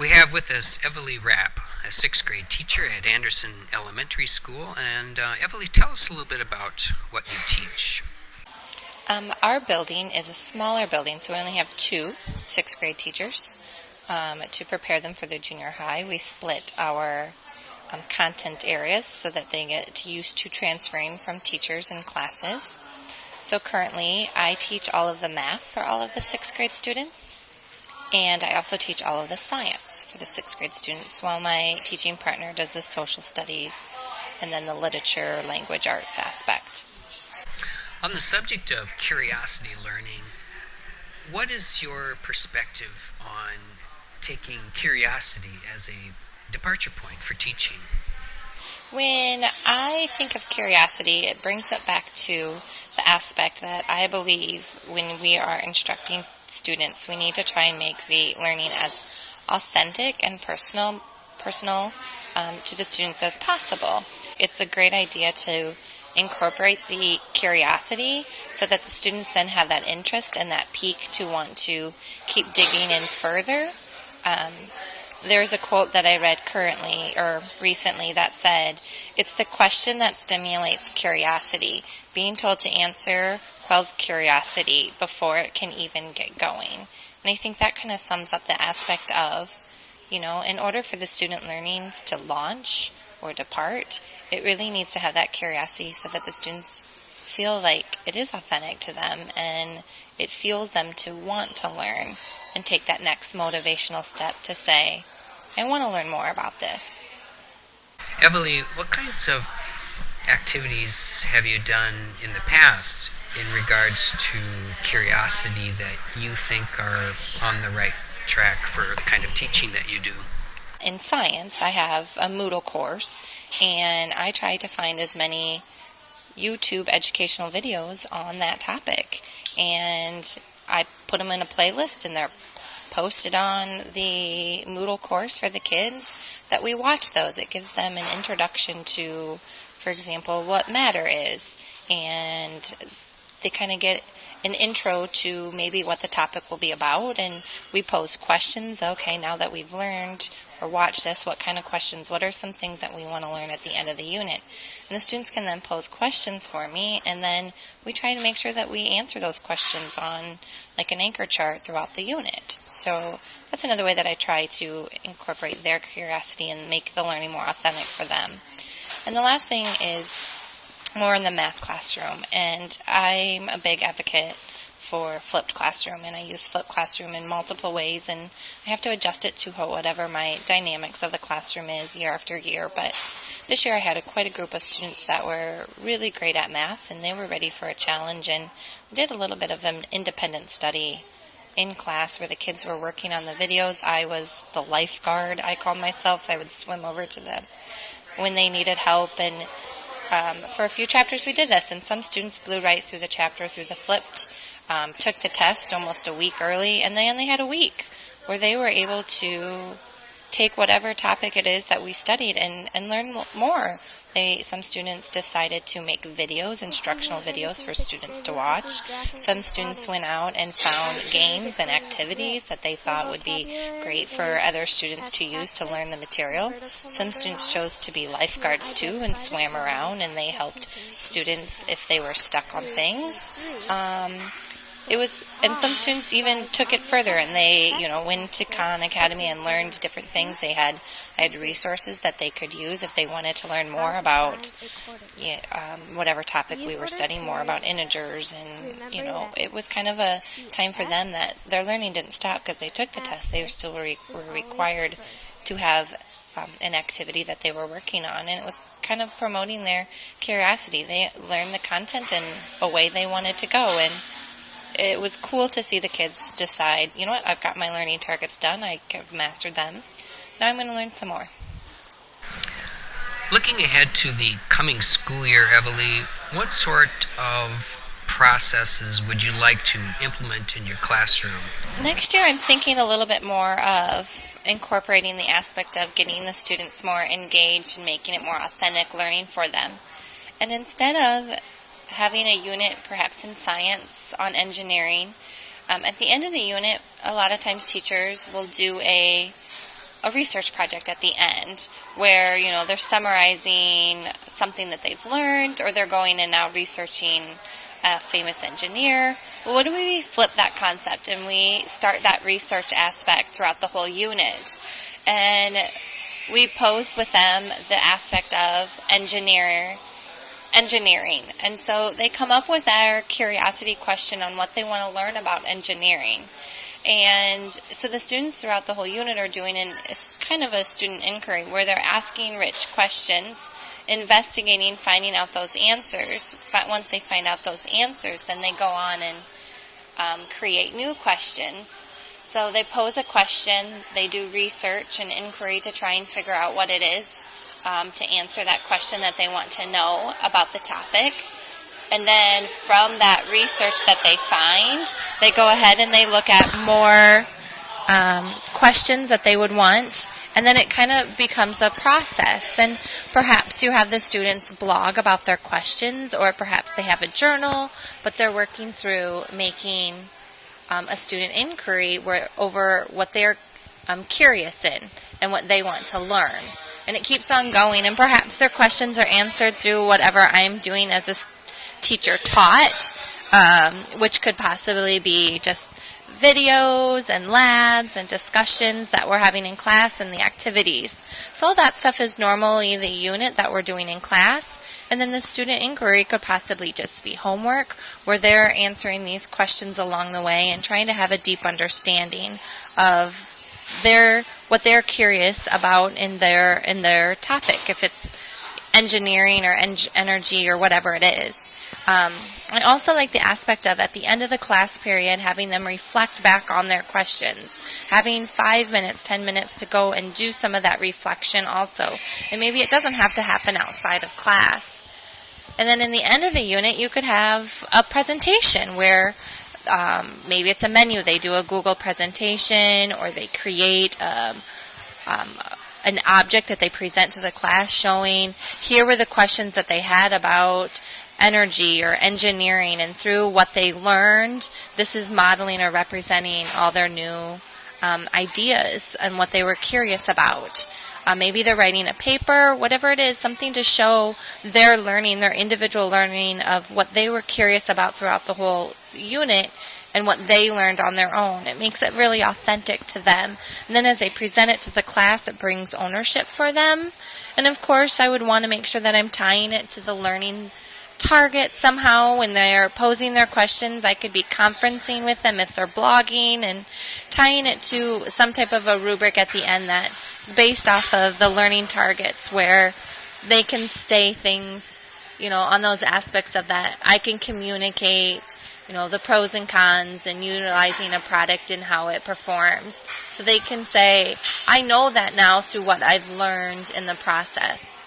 We have with us Everly Rapp, a sixth grade teacher at Anderson Elementary School. And Everly, tell us a little bit about what you teach. Our building is a smaller building, so we only have two sixth grade teachers. To prepare them for their junior high, we split our content areas so that they get used to transferring from teachers and classes. So currently, I teach all of the math for all of the sixth grade students, and I also teach all of the science for the sixth grade students, while my teaching partner does the social studies and then the literature, language arts aspect. On the subject of curiosity learning, what is your perspective on taking curiosity as a departure point for teaching? When I think of curiosity, it brings it back to the aspect that I believe when we are instructing students, we need to try and make the learning as authentic and personal to the students as possible. It's a great idea to incorporate the curiosity so that the students then have that interest and that pique to want to keep digging in further. There's a quote that I read recently that said, "It's the question that stimulates curiosity. Being told to answer quells curiosity before it can even get going." And I think that kind of sums up the aspect of, in order for the student learnings to launch or depart, it really needs to have that curiosity so that the students feel like it is authentic to them and it fuels them to want to learn and take that next motivational step to say, I want to learn more about this. Everly, what kinds of activities have you done in the past in regards to curiosity that you think are on the right track for the kind of teaching that you do? In science, I have a Moodle course, and I try to find as many YouTube educational videos on that topic. And I put them in a playlist, and they're posted on the Moodle course for the kids that we watch those. It gives them an introduction to, for example, what matter is, and they kind of get an intro to maybe what the topic will be about, and we pose questions. Okay, now that we've learned or watched this, what kind of questions, what are some things that we want to learn at the end of the unit? And the students can then pose questions for me, and then we try to make sure that we answer those questions on like an anchor chart throughout the unit. So that's another way that I try to incorporate their curiosity and make the learning more authentic for them. And the last thing is more in the math classroom, and I'm a big advocate for flipped classroom, and I use flipped classroom in multiple ways, and I have to adjust it to whatever my dynamics of the classroom is year after year. But this year I had quite a group of students that were really great at math, and they were ready for a challenge, and did a little bit of an independent study in class where the kids were working on the videos. I was the lifeguard, I called myself. I would swim over to them when they needed help, and for a few chapters we did this, and some students blew right through the chapter, through the flipped, took the test almost a week early, and they only had a week where they were able to take whatever topic it is that we studied and learn more. Some students decided to make videos, instructional videos for students to watch. Some students went out and found games and activities that they thought would be great for other students to use to learn the material. Some students chose to be lifeguards too and swam around, and they helped students if they were stuck on things. And some students even took it further, and they, went to Khan Academy and learned different things. I had resources that they could use if they wanted to learn more about whatever topic we were studying, more about integers, and it was kind of a time for them that their learning didn't stop because they took the test. They were still were required to have an activity that they were working on, and it was kind of promoting their curiosity. They learned the content and away they wanted to go, and it was cool to see the kids decide, I've got my learning targets done, I've mastered them, now I'm going to learn some more. Looking ahead to the coming school year, Everly, what sort of processes would you like to implement in your classroom? Next year I'm thinking a little bit more of incorporating the aspect of getting the students more engaged and making it more authentic learning for them. And instead of having a unit perhaps in science, on engineering, at the end of the unit, a lot of times teachers will do a a research project at the end where, they're summarizing something that they've learned, or they're going and now researching a famous engineer. Well, what do we flip that concept and we start that research aspect throughout the whole unit? And we pose with them the aspect of engineering. And so they come up with their curiosity question on what they want to learn about engineering. And so the students throughout the whole unit are doing kind of a student inquiry where they're asking rich questions, investigating, finding out those answers. But once they find out those answers, then they go on and create new questions. So they pose a question, they do research and inquiry to try and figure out what it is to answer that question that they want to know about the topic. And then from that research that they find, they go ahead and they look at more questions that they would want. And then it kind of becomes a process. And perhaps you have the students blog about their questions, or perhaps they have a journal, but they're working through making a student inquiry over what they're curious in and what they want to learn. And it keeps on going. And perhaps their questions are answered through whatever I'm doing as a teacher taught, which could possibly be just videos and labs and discussions that we're having in class and the activities. So all that stuff is normally the unit that we're doing in class. And then the student inquiry could possibly just be homework where they're answering these questions along the way and trying to have a deep understanding of what they're curious about in their topic, if it's engineering or energy or whatever it is. I also like the aspect of, at the end of the class period, having them reflect back on their questions, having 5 minutes, 10 minutes to go and do some of that reflection also. And maybe it doesn't have to happen outside of class. And then in the end of the unit, you could have a presentation where maybe it's a menu. They do a Google presentation, or they create an object that they present to the class showing here were the questions that they had about energy or engineering, and through what they learned, this is modeling or representing all their new ideas and what they were curious about. Maybe they're writing a paper, whatever it is, something to show their learning, their individual learning of what they were curious about throughout the whole unit and what they learned on their own. It makes it really authentic to them. And then as they present it to the class, it brings ownership for them. And of course, I would want to make sure that I'm tying it to the learning target somehow. When they're posing their questions, I could be conferencing with them if they're blogging, and tying it to some type of a rubric at the end that is based off of the learning targets, where they can say things, on those aspects of that. I can communicate, the pros and cons and utilizing a product and how it performs. So they can say, I know that now through what I've learned in the process.